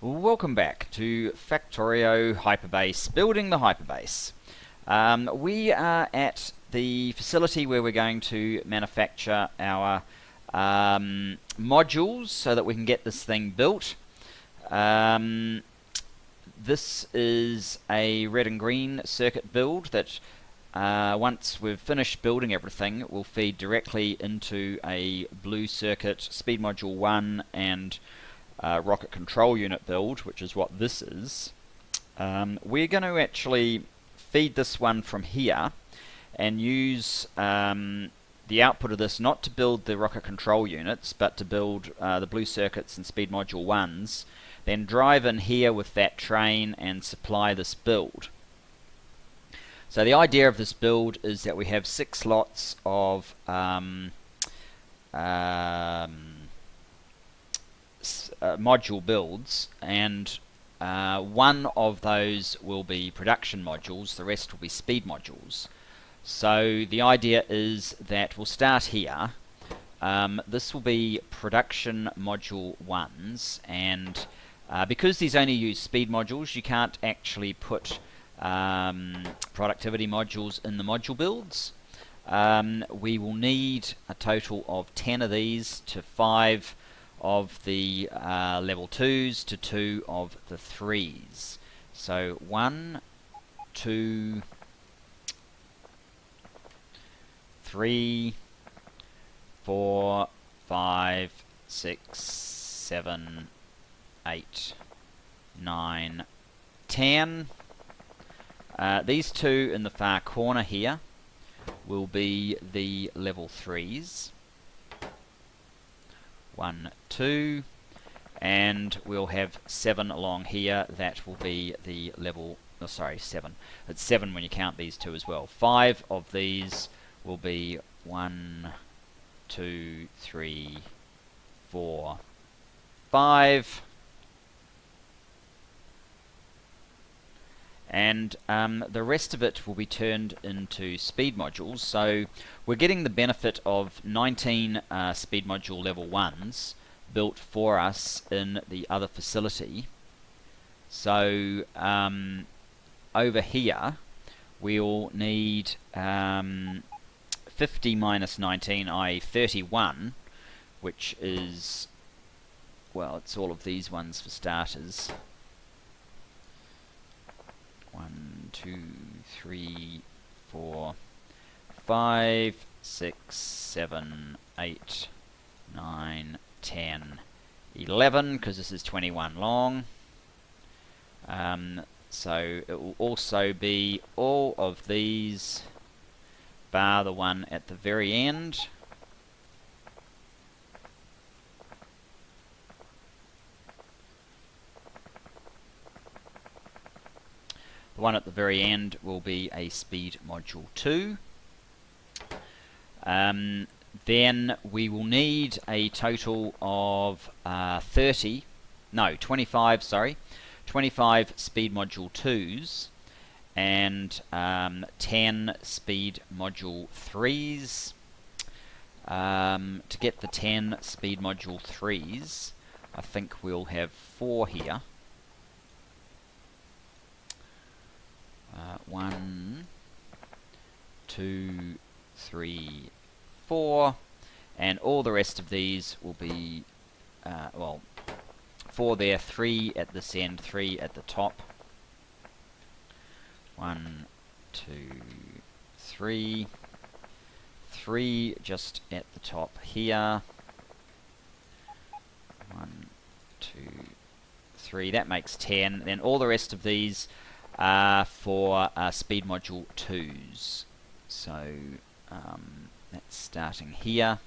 Welcome back to Factorio Hyperbase, building the Hyperbase. We are at the facility where we're going to manufacture our modules so that we can get this thing built. This is a red and green circuit build that once we've finished building everything, will feed directly into a blue circuit speed module 1 and rocket control unit build, which is what this is. We're going to actually feed this one from here and use the output of this not to build the rocket control units, but to build the blue circuits and speed module 1s, then drive in here with that train and supply this build. So the idea of this build is that we have 6 lots of module builds, and one of those will be production modules, the rest will be speed modules. So the idea is that we'll start here. This will be production module 1s, and because these only use speed modules, you can't actually put productivity modules in the module builds. We will need a total of 10 of these to 5 of the level 2s to 2 of the 3s. So 1, 2, 3, 4, 5, 6, 7, 8, 9, 10. These 2 in the far corner here will be the level 3s. 1, 2, and we'll have 7 along here. That will be the level, oh, sorry, 7. It's 7 when you count these 2 as well. 5 of these will be 1, 2, 3, 4, 5. And the rest of it will be turned into speed modules. So we're getting the benefit of 19 speed module level 1s built for us in the other facility. So over here we'll need 50 minus 19, i.e. 31, which is, well, it's all of these ones for starters. 1, 2, 3, 4, 5, 6, 7, 8, 9, 10, 11, because this is 21 long. So it will also be all of these, bar the one at the very end. The one at the very end will be a speed module 2. Then we will need a total of 25 speed module 2s and 10 speed module 3s. To get the 10 speed module 3s, I think we'll have 4 here. 1, 2, 3, 4, and all the rest of these will be, well, 4 there, 3 at this end, 3 at the top. 1, 2, 3, 3 just at the top here. 1, 2, 3, that makes 10. Then all the rest of these for speed module 2s. So that's starting here.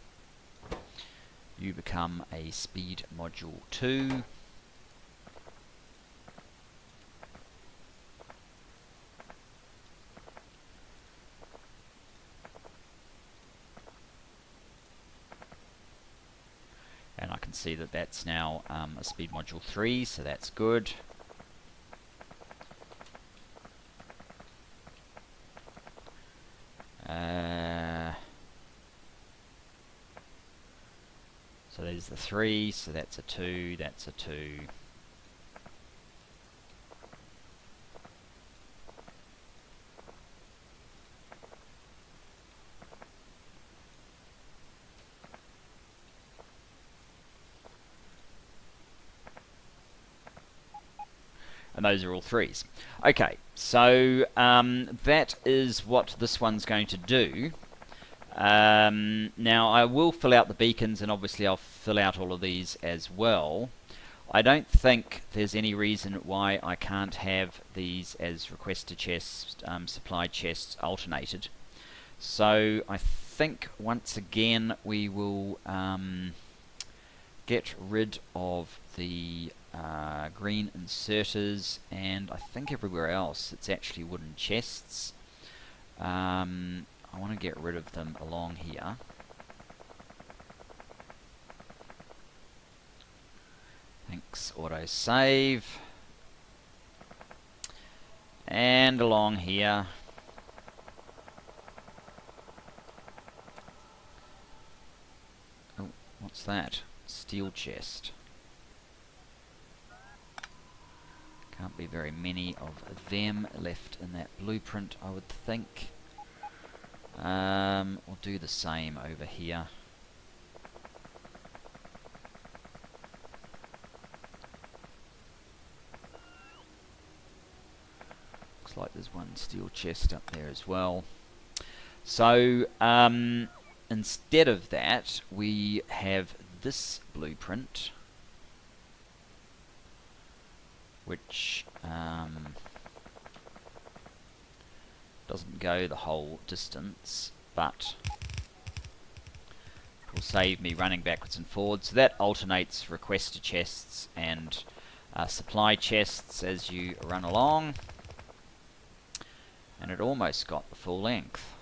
You become a speed module 2. And I can see that that's now a speed module 3, so that's good. So there's the 3, so that's a 2, that's a 2. and those are all 3s. Okay, so that is what this one's going to do. Now I will fill out the beacons, and obviously I'll fill out all of these as well. I don't think there's any reason why I can't have these as requester chests, supply chests alternated. So I think once again we will get rid of the green inserters, and I think everywhere else it's actually wooden chests. I want to get rid of them along here. Thanks, autosave. And along here. Oh, what's that? Steel chest. Can't be very many of them left in that blueprint, I would think. We'll do the same over here. Looks like there's one steel chest up there as well. So instead of that, we have this blueprint, which doesn't go the whole distance, but will save me running backwards and forwards. So that alternates requester chests and supply chests as you run along, and it almost got the full length.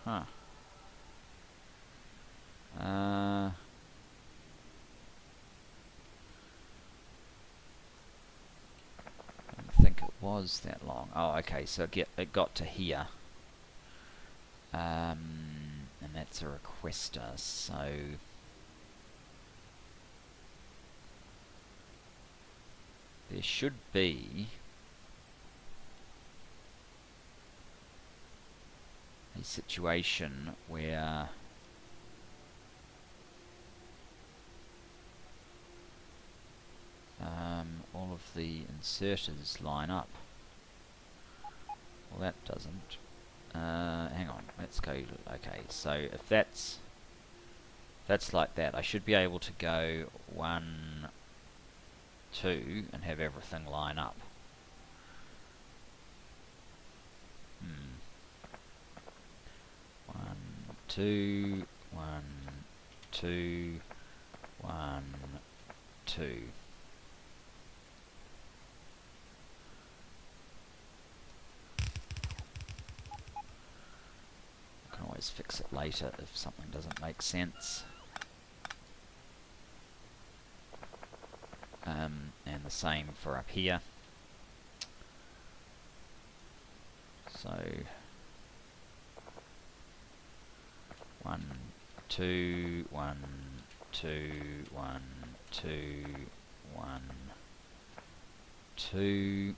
Huh. I think it was that long. Oh, okay, so it got to here. And that's a requester, so there should be a situation where all of the inserters line up. Well, that doesn't. Hang on, let's go. Okay, so if that's like that, I should be able to go 1, 2 and have everything line up. 1, 2, 1, 2, 1, 2. I can always fix it later if something doesn't make sense. And the same for up here. So 1, 2, 1, 2, 1, 2, 1, 2.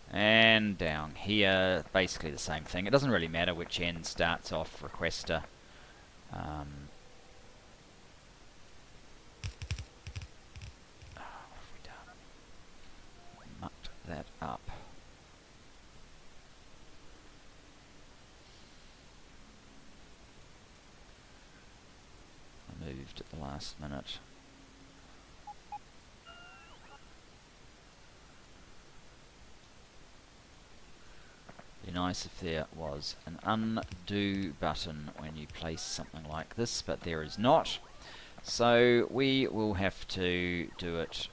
And down here, basically the same thing. It doesn't really matter which end starts off requester. What have we done? Mucked that up. I moved at the last minute. Be nice if there was an undo button when you place something like this, but there is not. So we will have to do it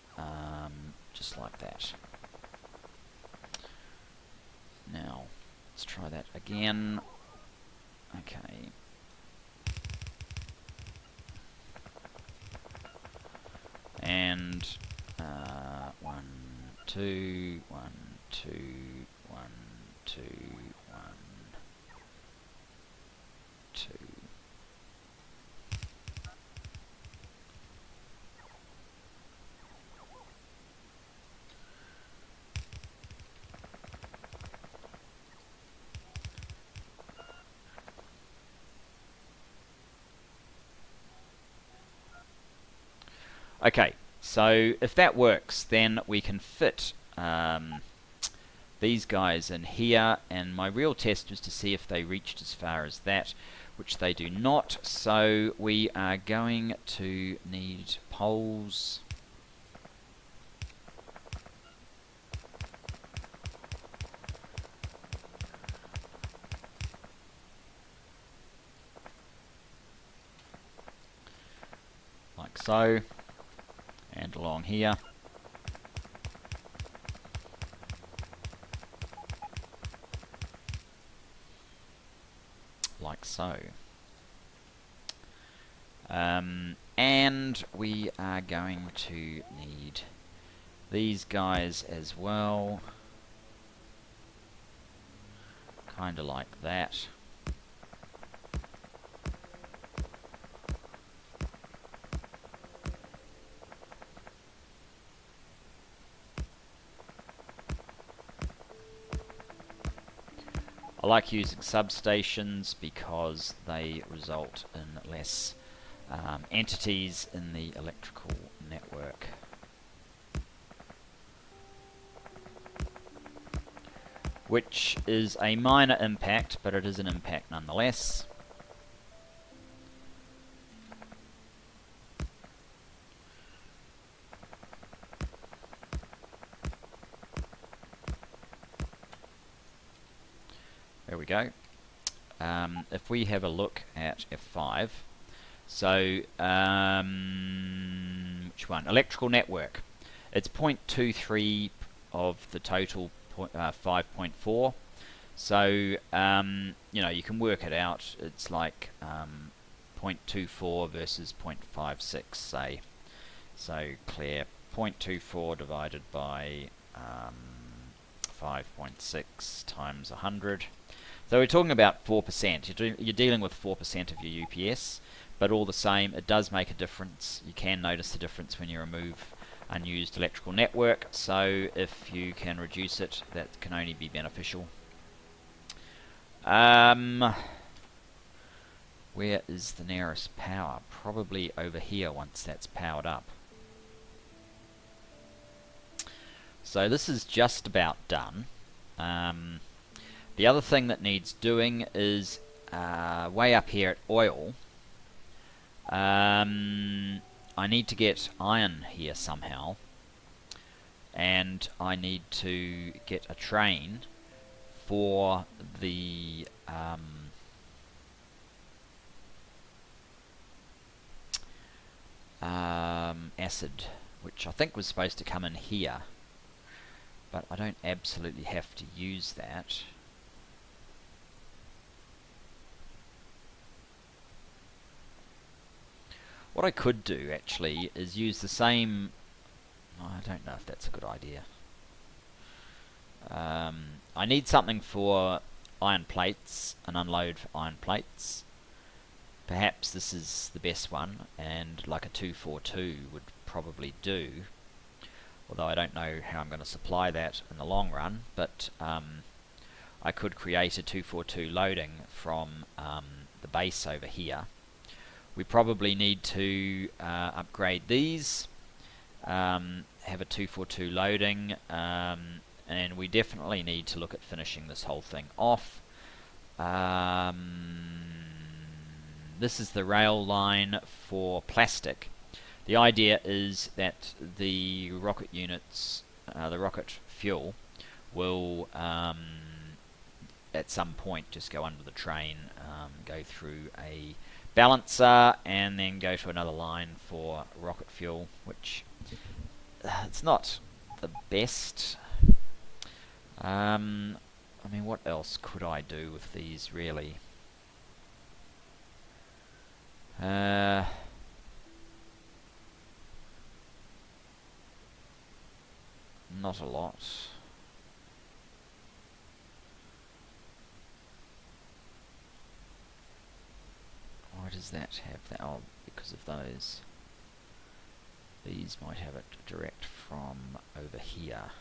just like that. Now, let's try that again. Okay. And 1, 2, 1, 2, 1, 2, 1, 2. Okay, so if that works, then we can fit these guys in here, and my real test was to see if they reached as far as that, which they do not. So we are going to need poles. Like so, and along here. Like so. And we are going to need these guys as well. Kind of like that. I like using substations because they result in less entities in the electrical network. Which is a minor impact, but it is an impact nonetheless. There we go. If we have a look at F5, so which one? Electrical network. It's 0.23 of the total 5.4. So you know, you can work it out. It's like 0.24 versus 0.56, say. So clear 0.24 divided by 5.6 times 100. So we're talking about 4%. You're dealing with 4% of your UPS, but all the same, it does make a difference. You can notice the difference when you remove unused electrical network, so if you can reduce it, that can only be beneficial. Where is the nearest power? Probably over here once that's powered up. So this is just about done. The other thing that needs doing is way up here at oil. I need to get iron here somehow, and I need to get a train for the acid, which I think was supposed to come in here, but I don't absolutely have to use that. What I could do, actually, is use the same... I don't know if that's a good idea. I need something for iron plates, an unload for iron plates. Perhaps this is the best one, and like a 242 would probably do. Although I don't know how I'm going to supply that in the long run, but I could create a 242 loading from the base over here. We probably need to upgrade these, have a 242 loading, and we definitely need to look at finishing this whole thing off. This is the rail line for plastic. The idea is that the rocket units, the rocket fuel, will at some point just go under the train, go through a balancer, and then go to another line for rocket fuel, which it's not the best. I mean, what else could I do with these, really? Not a lot. Why does that have that? Oh, because of those. These might have it direct from over here.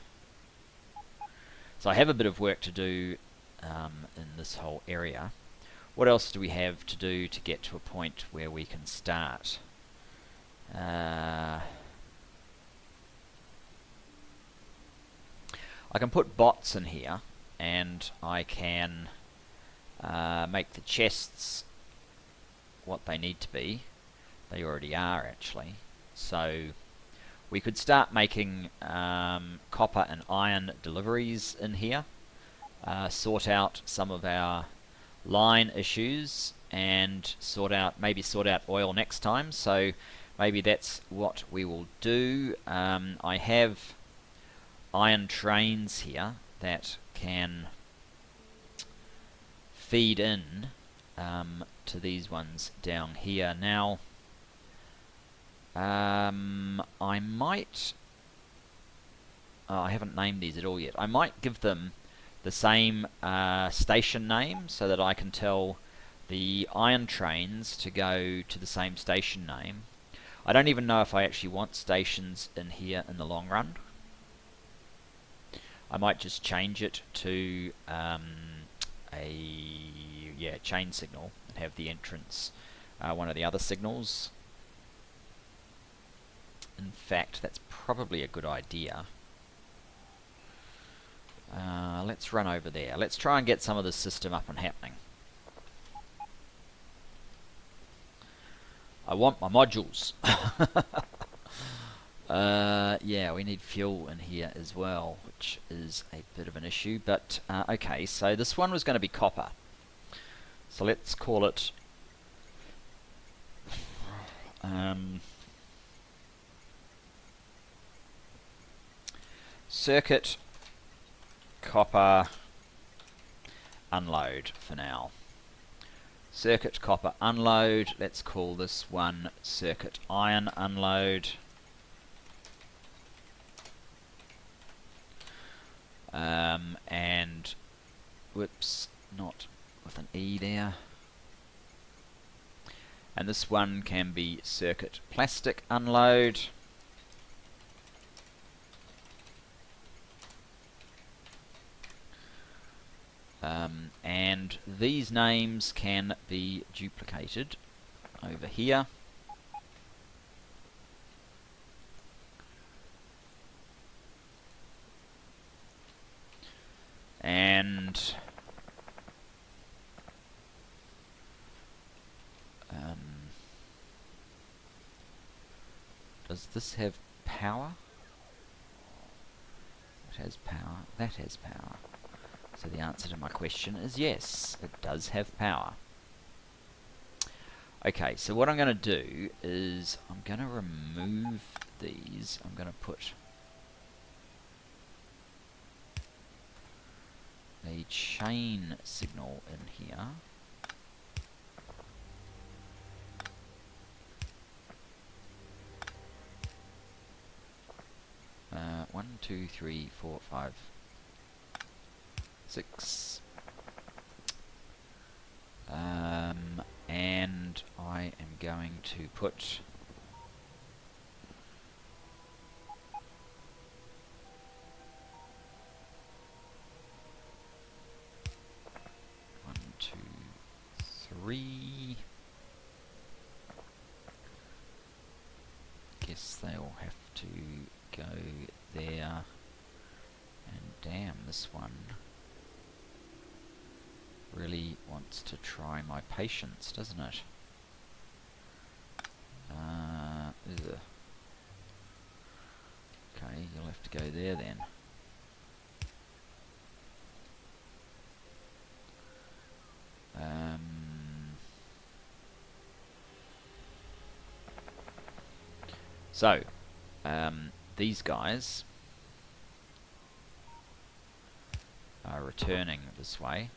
So I have a bit of work to do in this whole area. What else do we have to do to get to a point where we can start? I can put bots in here, and I can make the chests what they need to be. They already are, actually. So we could start making copper and iron deliveries in here, sort out some of our line issues, and maybe sort out oil next time. So maybe that's what we will do. I have iron trains here that can feed in to these ones down here. Now, I might... I haven't named these at all yet. I might give them the same station name so that I can tell the iron trains to go to the same station name. I don't even know if I actually want stations in here in the long run. I might just change it to a chain signal and have the entrance one of the other signals. In fact, that's probably a good idea. Let's run over there. Let's try and get some of this system up and happening. I want my modules. Yeah, we need fuel in here as well, which is a bit of an issue. But okay, so this one was going to be copper. So let's call it circuit copper unload for now. Circuit copper unload. Let's call this one circuit iron unload. And whoops, not with an E there. And this one can be circuit plastic unload. And these names can be duplicated over here. And does this have power? It has power. That has power. So the answer to my question is yes, it does have power. Okay, so what I'm going to do is I'm going to remove these. I'm going to put a chain signal in here. One, two, three, four, 5, 6. And I am going to put one, two, 3. Guess they all have to go there. And damn, this one really wants to try my patience, doesn't it? Ugh. Okay, you'll have to go there then. So, these guys are returning this way.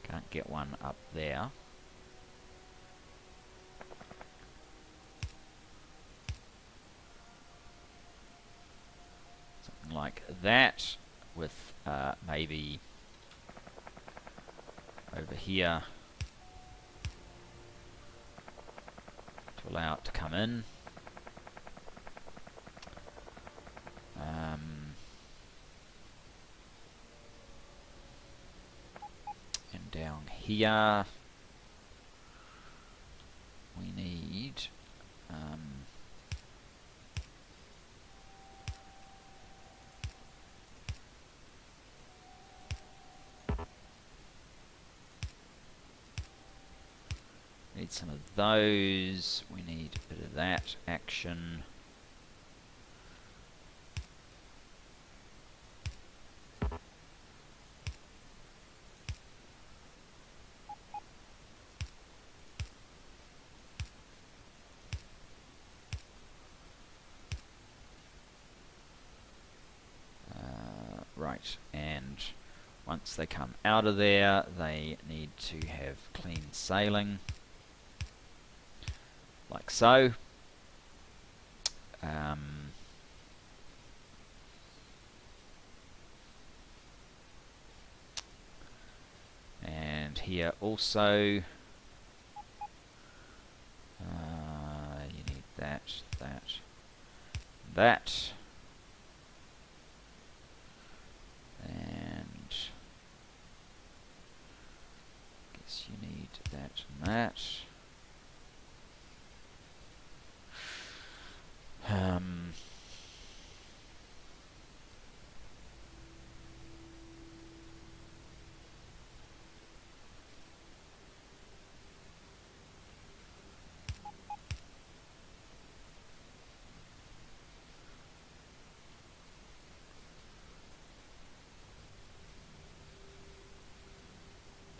Can't get one up there. Something like that, with maybe over here to allow it to come in. here we need need some of those. We need a bit of that action. Right, and once they come out of there, they need to have clean sailing, like so. And here also, you need that, that, that. And guess you need that and that.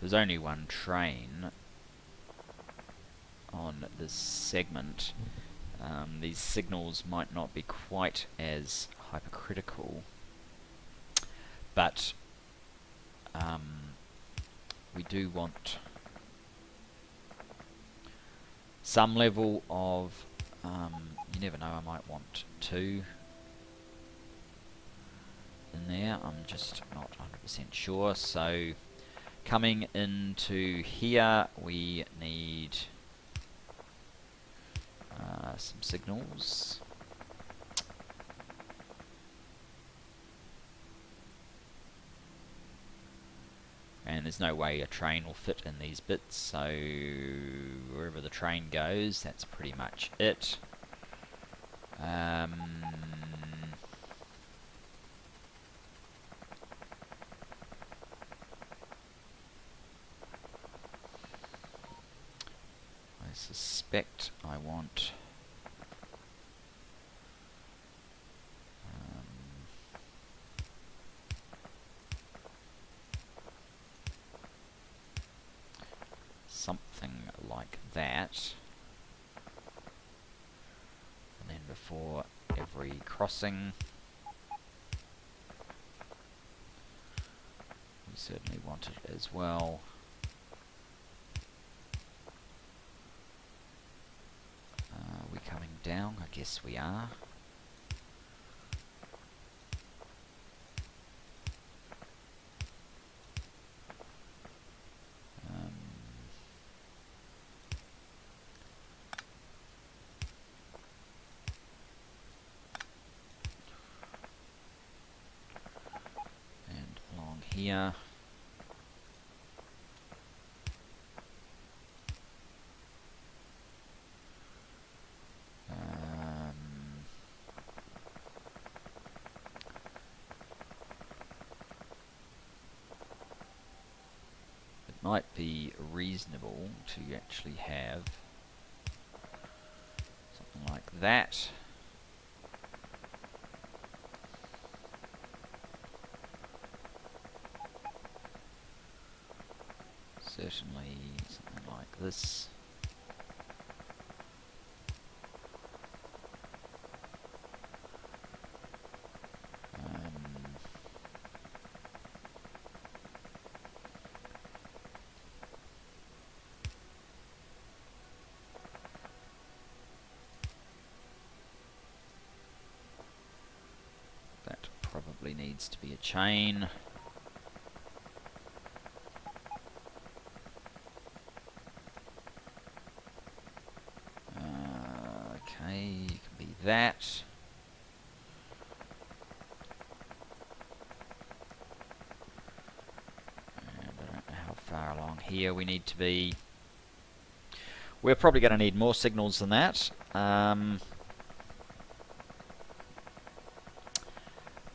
There's only one train on this segment. These signals might not be quite as hypercritical, but we do want some level of, you never know, I might want 2 in there, I'm just not 100% sure. So coming into here, we need some signals. And there's no way a train will fit in these bits, so wherever the train goes, that's pretty much it. I suspect I want something like that, and then before every crossing we certainly want it as well. Are we coming down? I guess we are. Here. It might be reasonable to actually have something like that. Certainly something like this. That probably needs to be a chain. Okay, you can be that. And I don't know how far along here we need to be... We're probably going to need more signals than that.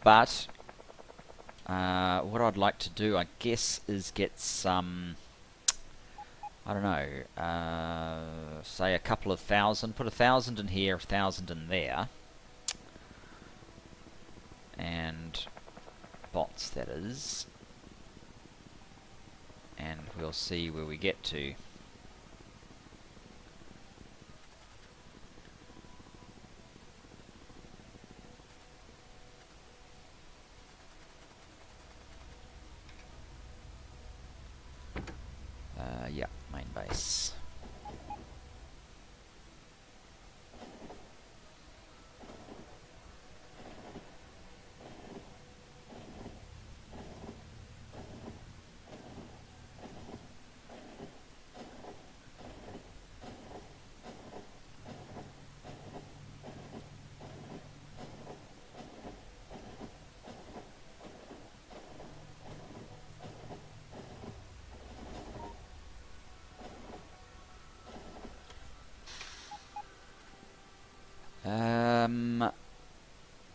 But what I'd like to do, I guess, is get some... I don't know, say a couple of thousand, put 1,000 in here, 1,000 in there, and bots, that is, and we'll see where we get to. Yeah, main base.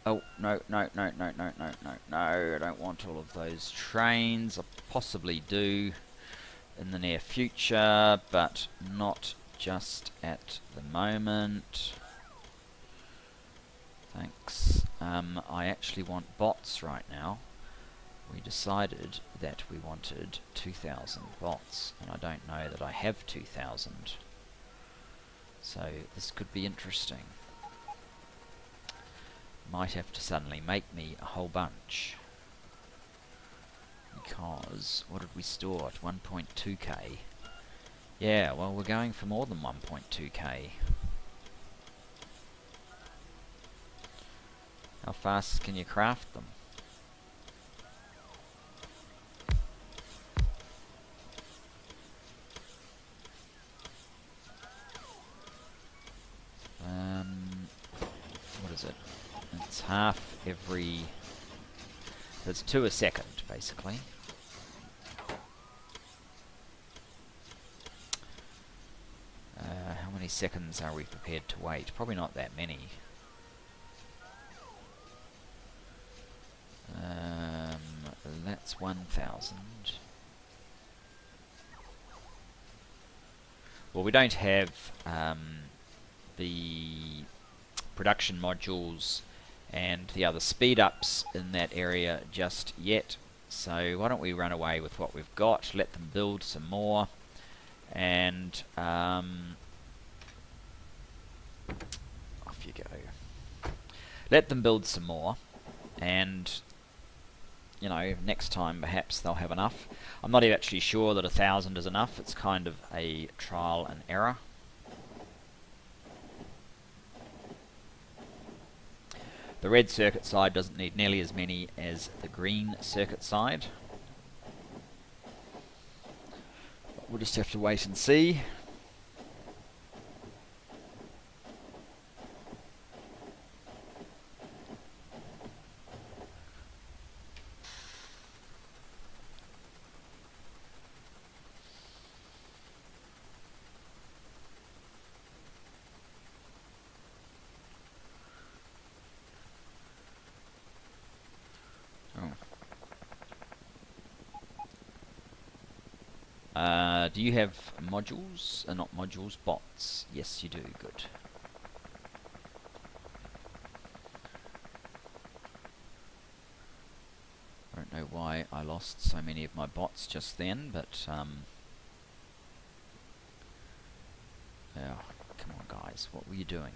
Oh, no, no, no, no, no, no, no, no, I don't want all of those trains. I possibly do in the near future, but not just at the moment. Thanks. I actually want bots right now. We decided that we wanted 2,000 bots, and I don't know that I have 2,000. So this could be interesting. Might have to suddenly make me a whole bunch. Because, what did we store at 1.2k? Yeah, well, we're going for more than 1.2k. How fast can you craft them? What is it? It's half every... So it's 2 a second, basically. How many seconds are we prepared to wait? Probably not that many. That's 1,000. Well, we don't have the production modules and the other speed ups in that area just yet, so why don't we run away with what we've got, let them build some more, and off you go. Let them build some more, and you know, next time perhaps they'll have enough. I'm not actually sure that 1,000 is enough. It's kind of a trial and error. The red circuit side doesn't need nearly as many as the green circuit side. But we'll just have to wait and see. Do you have modules? Not modules, bots. Yes, you do. Good. I don't know why I lost so many of my bots just then, but oh, come on guys, what were you doing?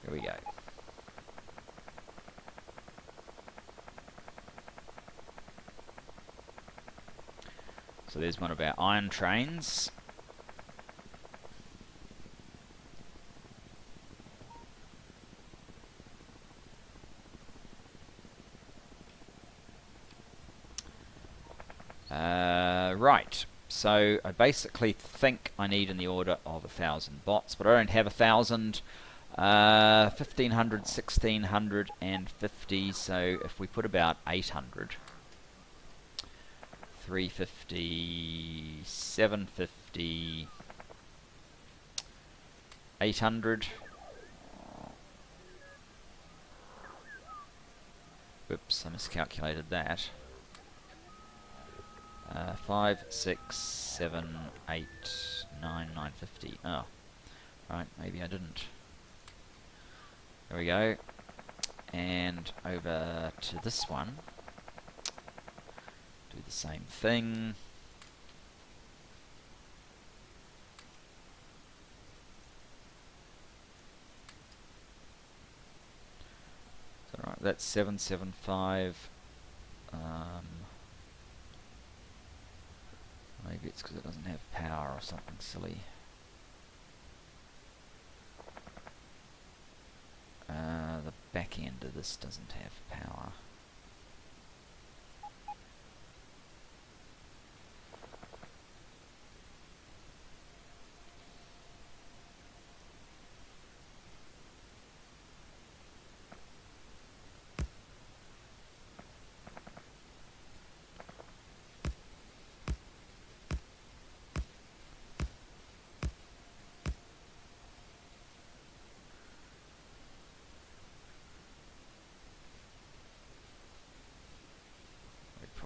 Here we go. So there's one of our iron trains. Right, so I basically think I need in the order of 1,000 bots, but I don't have 1,000. 1500, 1650, so if we put about 800, 350, 750, 800. Whoops, I miscalculated that. 5, 6, 7, 8, 9, 950. Oh, right, maybe I didn't. There we go. And over to this one. Do the same thing. So, right, that's 775. Maybe it's because it doesn't have power or something silly. The back end of this doesn't have power.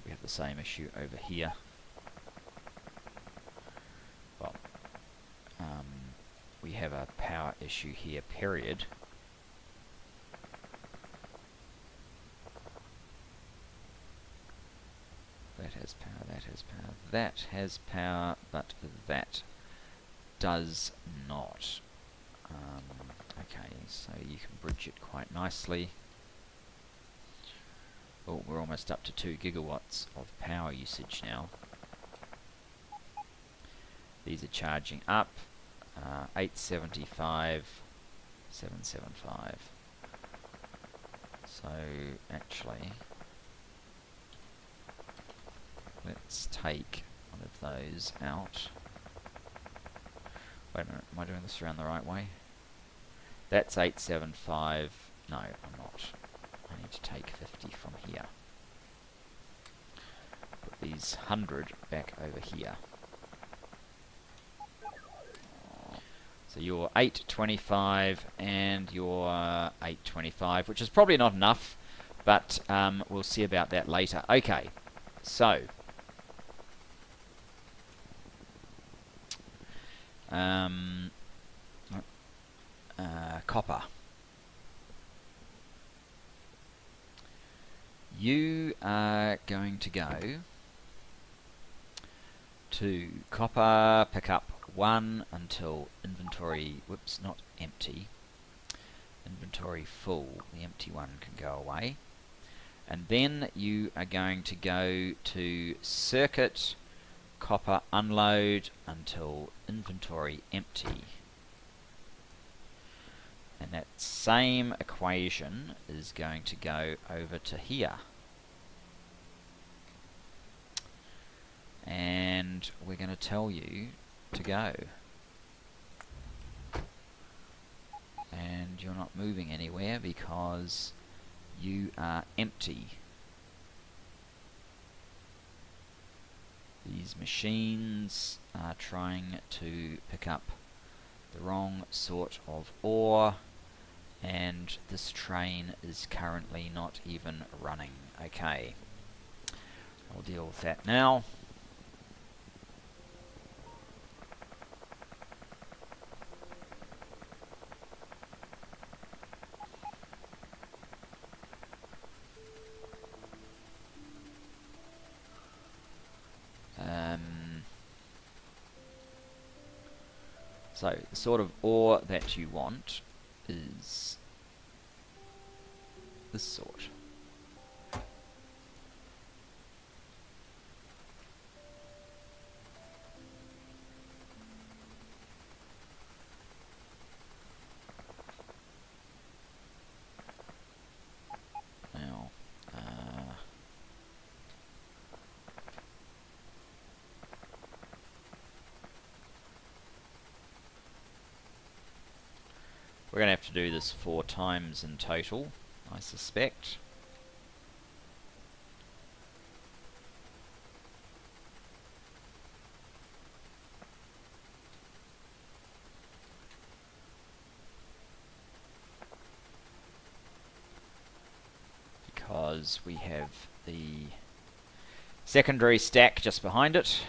We have the same issue over here. Well, we have a power issue here, period. That has power, that has power, that has power, but that does not. Okay, so you can bridge it quite nicely. Oh, we're almost up to 2 gigawatts of power usage now. These are charging up. 875, 775. So, actually, let's take one of those out. Wait a minute, am I doing this around the right way? That's 875. No, I'm not. I need to take 50 from here. Put these 100 back over here. So your 825 and your 825, which is probably not enough, but we'll see about that later. Okay, so copper. You are going to go to copper, pick up 1 until inventory, whoops, not empty, inventory full. The empty one can go away. And then you are going to go to circuit, copper, unload until inventory empty. And that same equation is going to go over to here. And we're going to tell you to go. And you're not moving anywhere because you are empty. These machines are trying to pick up the wrong sort of ore, and this train is currently not even running. Okay, I'll deal with that now. So the sort of ore that you want is this sort. Now, We're going to have to do this 4 times in total, I suspect. Because we have the secondary stack just behind it.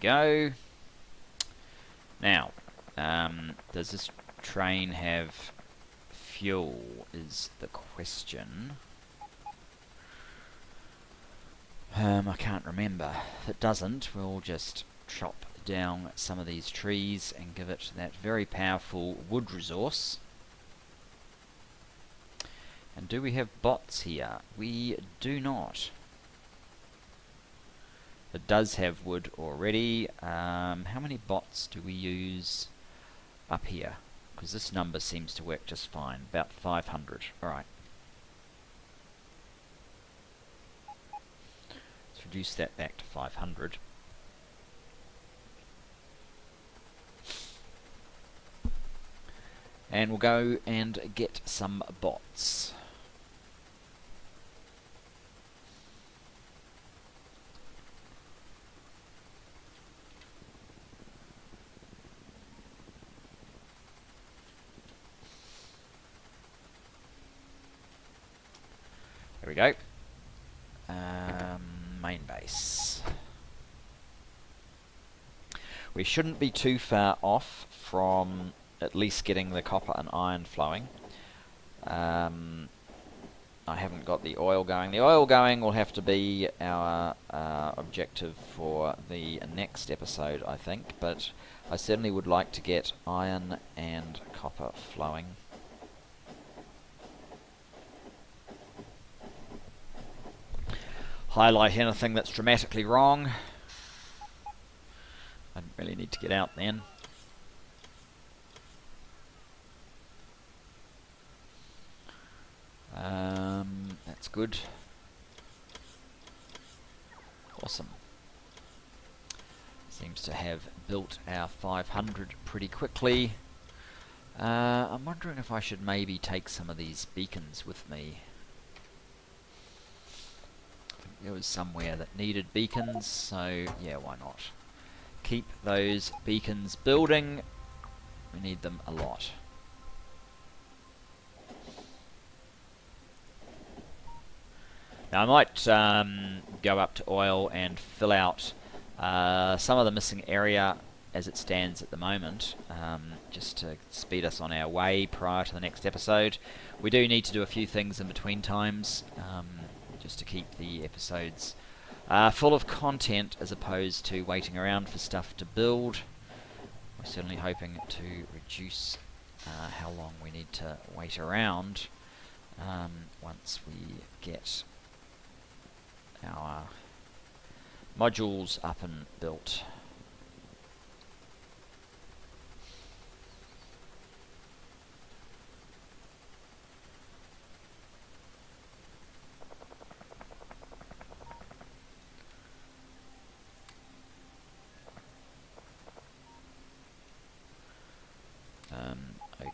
Go. Now, does this train have fuel is the question. I can't remember. If it doesn't, we'll just chop down some of these trees and give it that very powerful wood resource. And do we have bots here? We do not. It does have wood already. How many bots do we use up here? Because this number seems to work just fine. About 500. Alright. Let's reduce that back to 500. And we'll go and get some bots. There we go. Main base. We shouldn't be too far off from at least getting the copper and iron flowing. I haven't got the oil going. The oil going will have to be our objective for the next episode, I think, but I certainly would like to get iron and copper flowing. Highlight anything that's dramatically wrong. I didn't really need to get out then. That's good. Awesome. Seems to have built our 500 pretty quickly. I'm wondering if I should maybe take some of these beacons with me. There was somewhere that needed beacons, so yeah, why not? Keep those beacons building. We need them a lot. Now I might go up to oil and fill out some of the missing area as it stands at the moment, just to speed us on our way prior to the next episode. We do need to do a few things in between times, just to keep the episodes full of content as opposed to waiting around for stuff to build. We're certainly hoping to reduce how long we need to wait around once we get our modules up and built.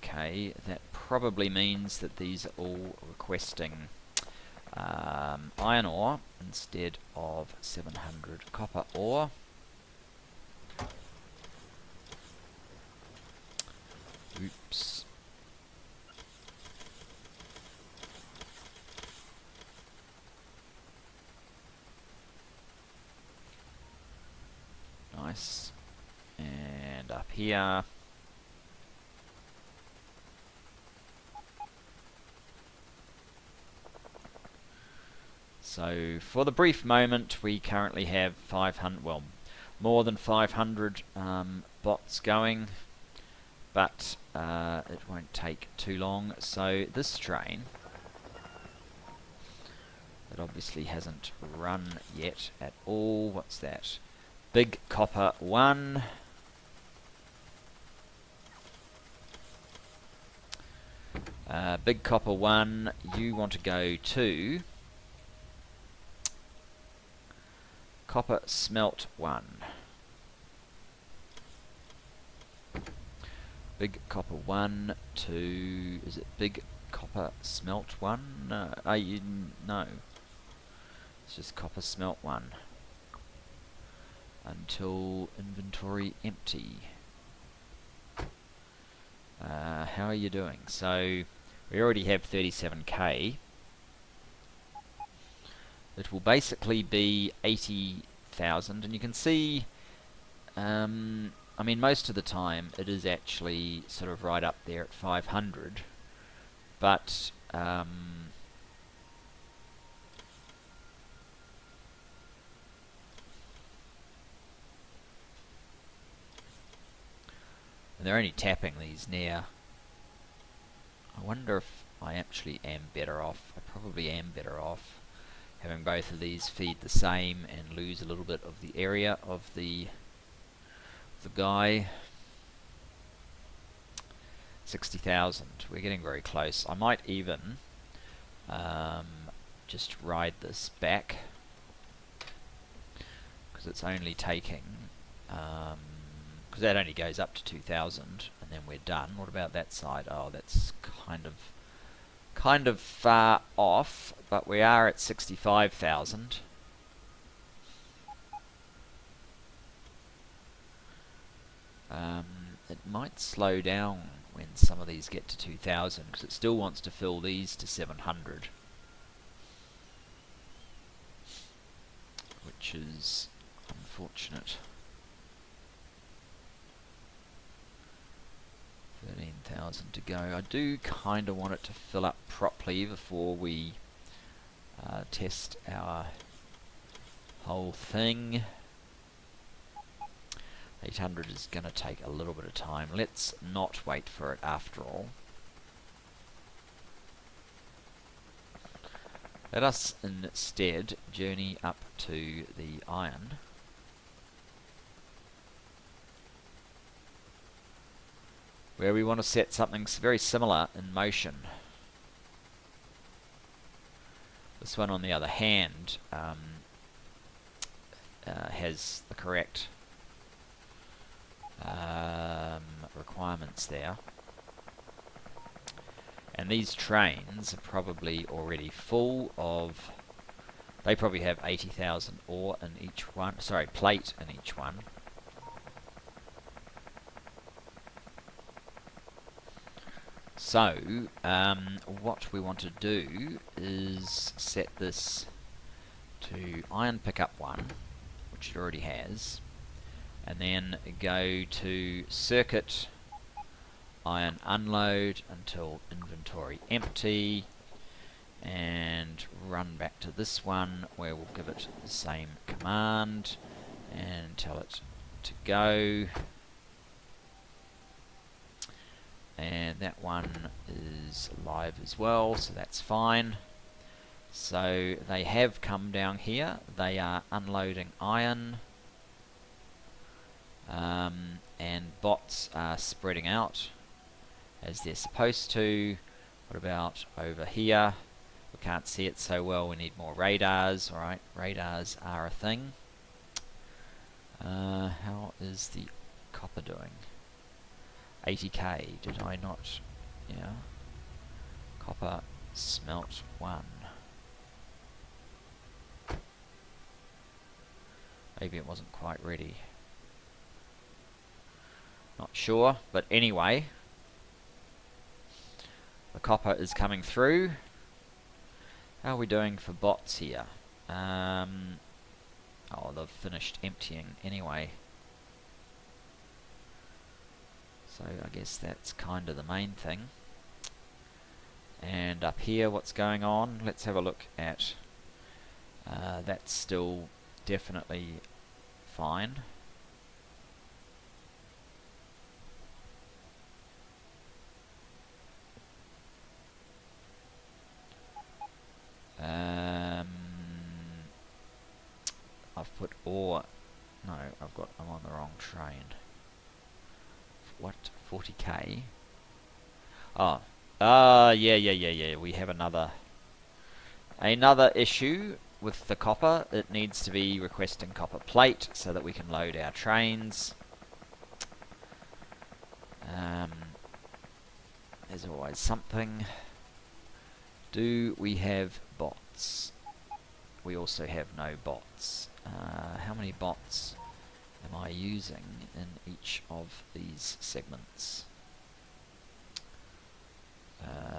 Okay, that probably means that these are all requesting iron ore instead of 700 copper ore. Oops. here. So for the brief moment, we currently have 500, well, more than 500 bots going, but it won't take too long. So this train, it obviously hasn't run yet at all. What's that? Big Copper 1. Big Copper 1, you want to go to Copper Smelt 1. Big Copper 1 to... is it Big Copper Smelt 1? No. It's just Copper Smelt 1. Until inventory empty. How are you doing? So, we already have 37k. It will basically be 80,000, and you can see, I mean, most of the time it is actually sort of right up there at 500, but and they're only tapping these near. I wonder if I actually am better off. I probably am better off having both of these feed the same and lose a little bit of the area of the guy. 60,000. We're getting very close. I might even just ride this back, because it's only taking because that only goes up to 2,000 and then we're done. What about that side? Oh, that's kind of far off, but we are at 65,000. It might slow down when some of these get to 2,000, because it still wants to fill these to 700, which is unfortunate. 13,000 to go. I do kind of want it to fill up properly before we test our whole thing. 800 is going to take a little bit of time. Let's not wait for it after all. Let us instead journey up to the iron. Where we want to set something very similar in motion. This one, on the other hand, has the correct requirements there. And these trains are probably already full of... they probably have 80,000 ore in each one. Sorry, plate in each one. So, what we want to do is set this to iron pickup 1, which it already has, and then go to circuit iron unload until inventory empty, and run back to this one where we'll give it the same command and tell it to go. And that one is live as well, so that's fine. So they have come down here. They are unloading iron, and bots are spreading out as they're supposed to. What about over here? We can't see it so well. We need more radars. Alright, radars are a thing. How is the copper doing? 80k, did I not? Yeah. Copper smelt 1. Maybe it wasn't quite ready. Not sure, but anyway. The copper is coming through. How are we doing for bots here? Oh, they've finished emptying anyway. So I guess that's kind of the main thing. And up here, what's going on? Let's have a look at that's still definitely fine. I've put ore. No, I'm on the wrong train. What? 40k? Oh. Yeah. We have another issue with the copper. It needs to be requesting copper plate so that we can load our trains. There's always something. Do we have bots? We also have no bots. How many bots am I using in each of these segments?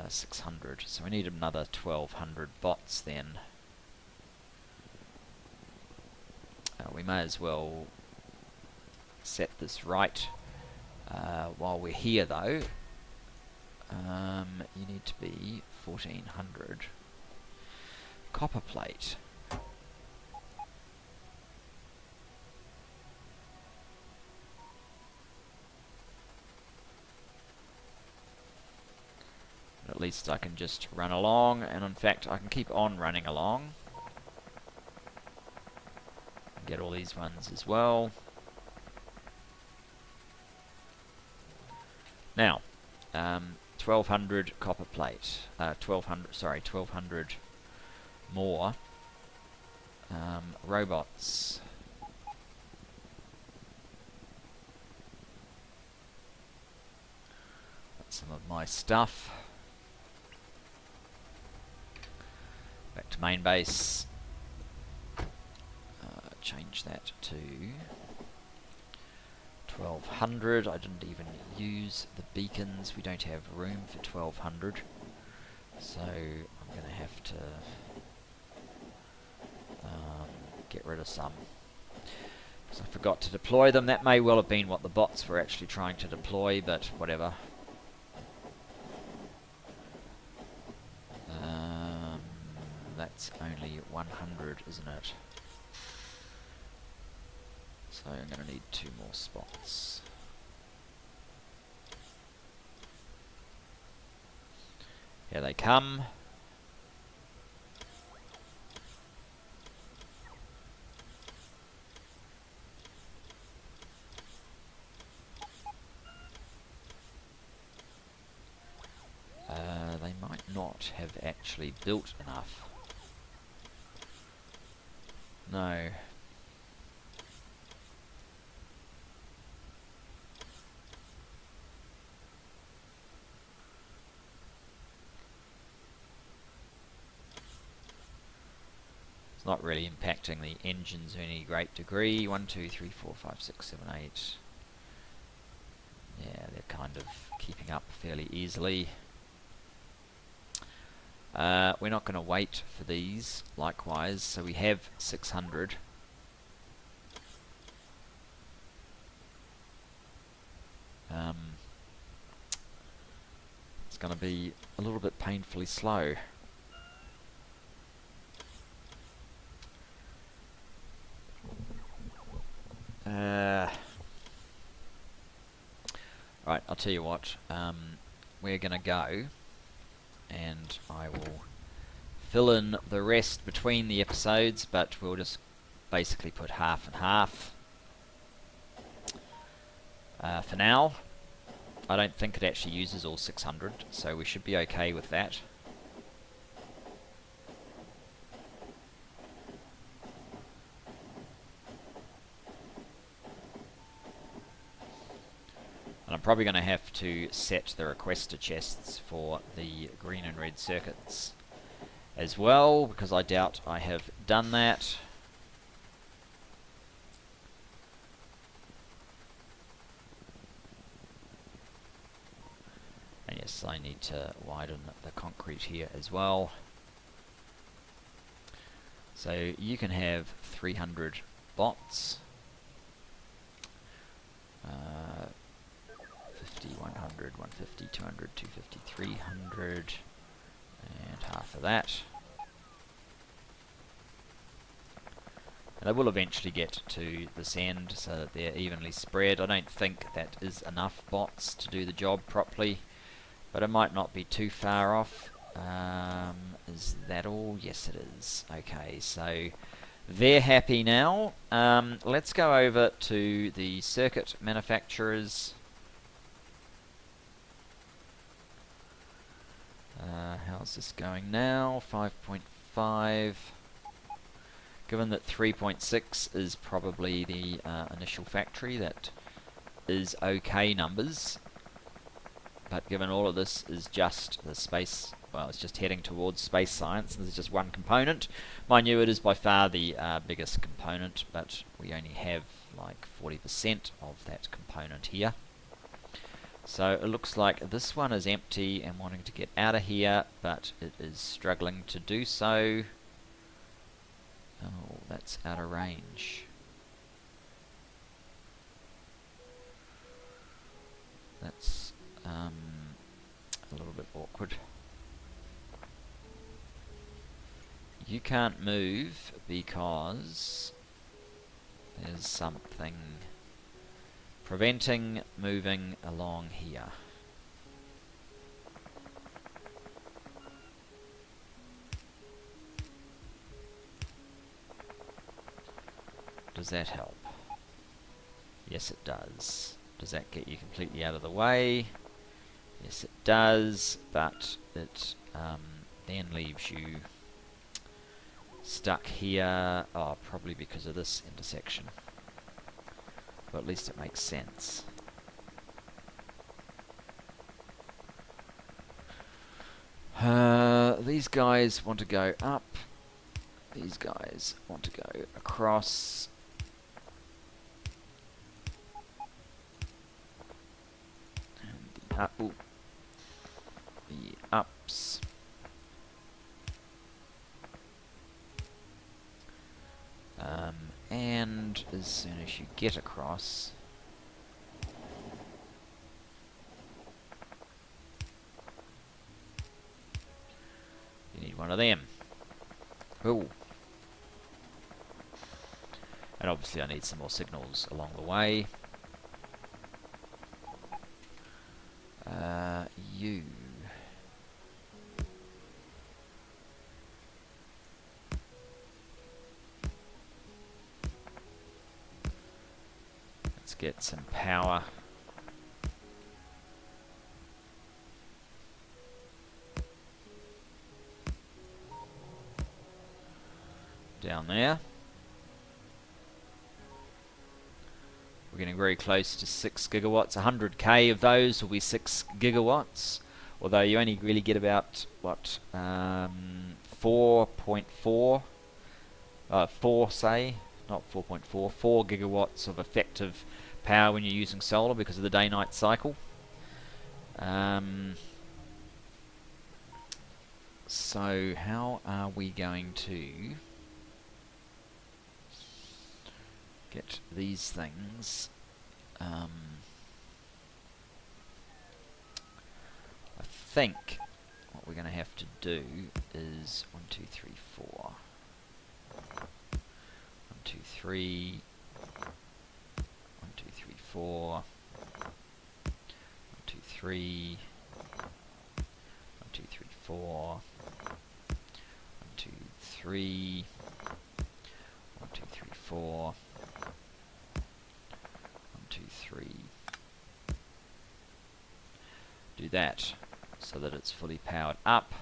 600. So we need another 1200 bots then. We may as well set this right while we're here though. You need to be 1400 copper plate. At least I can just run along, and in fact I can keep on running along. Get all these ones as well. Now, 1200 copper plate. 1200 more robots. That's some of my stuff. Back to main base. Change that to 1200. I didn't even use the beacons. We don't have room for 1200. So I'm going to have to get rid of some. Because I forgot to deploy them. That may well have been what the bots were actually trying to deploy, but whatever. That's only 100, isn't it? So I'm going to need 2 more spots. Here they come. They might not have actually built enough. No. It's not really impacting the engines to any great degree. 1, 2, 3, 4, 5, 6, 7, 8. Yeah, they're kind of keeping up fairly easily. We're not going to wait for these, likewise, so we have 600. It's going to be a little bit painfully slow. Right, I'll tell you what, we're going to go, and I will fill in the rest between the episodes, but we'll just basically put half and half for now. I don't think it actually uses all 600, so we should be okay with that. And I'm probably going to have to set the requester chests for the green and red circuits as well, because I doubt I have done that. And yes, I need to widen the concrete here as well. So you can have 300 bots. 150, 100, 150, 200, 250, 300, and half of that. And they will eventually get to this end so that they're evenly spread. I don't think that is enough bots to do the job properly, but it might not be too far off. Is that all? Yes, it is. Okay, so they're happy now. Let's go over to the circuit manufacturers. How's this going now? 5.5. Given that 3.6 is probably the initial factory, that is okay numbers. But given all of this is just the space, well, it's just heading towards space science, and there's just one component. Mind you, it is by far the biggest component, but we only have like 40% of that component here. So it looks like this one is empty and wanting to get out of here, but it is struggling to do so. Oh, that's out of range. That's a little bit awkward. You can't move because there's something preventing moving along here. Does that help? Yes, it does. Does that get you completely out of the way? Yes, it does, but it then leaves you stuck here. Oh, probably because of this intersection. But at least it makes sense. These guys want to go up. These guys want to go across. And the ups. And as soon as you get across, you need one of them. Ooh. And obviously I need some more signals along the way. You. Let's get some power. Down there. We're getting very close to 6 gigawatts. 100k of those will be 6 gigawatts. Although you only really get about, what, 4.4, 4 say, not 4.4, 4 gigawatts of effective power when you're using solar because of the day-night cycle. So how are we going to get these things? I think what we're going to have to do is 1, 2, 3, 4. 1, 2, 3. 1, 2, 3, 4. 1, 2, 3. 1, 2, 3, 4. 1, 2, 3. 1, 2, 3, 4. 1, 2, 3. Do that so that it's fully powered up.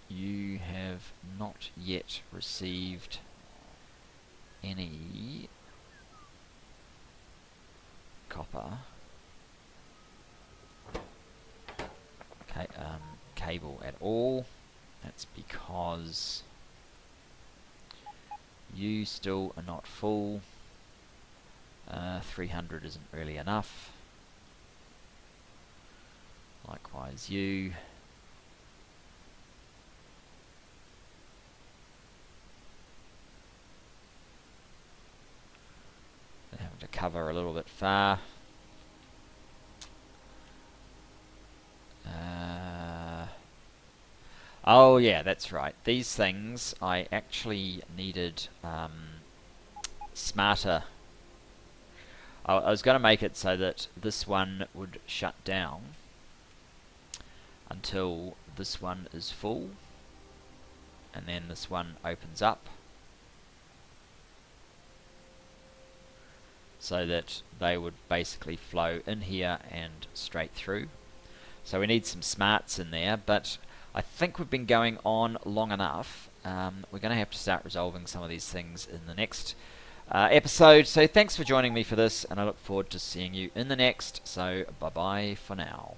You have not yet received any copper cable at all. That's because you still are not full. 300 isn't really enough. Likewise you. Having to cover a little bit far. Oh yeah, that's right. These things I actually needed smarter. I was going to make it so that this one would shut down until this one is full, and then this one opens up, so that they would basically flow in here and straight through. So we need some smarts in there, but I think we've been going on long enough. We're going to have to start resolving some of these things in the next episode. So thanks for joining me for this, and I look forward to seeing you in the next. So bye bye for now.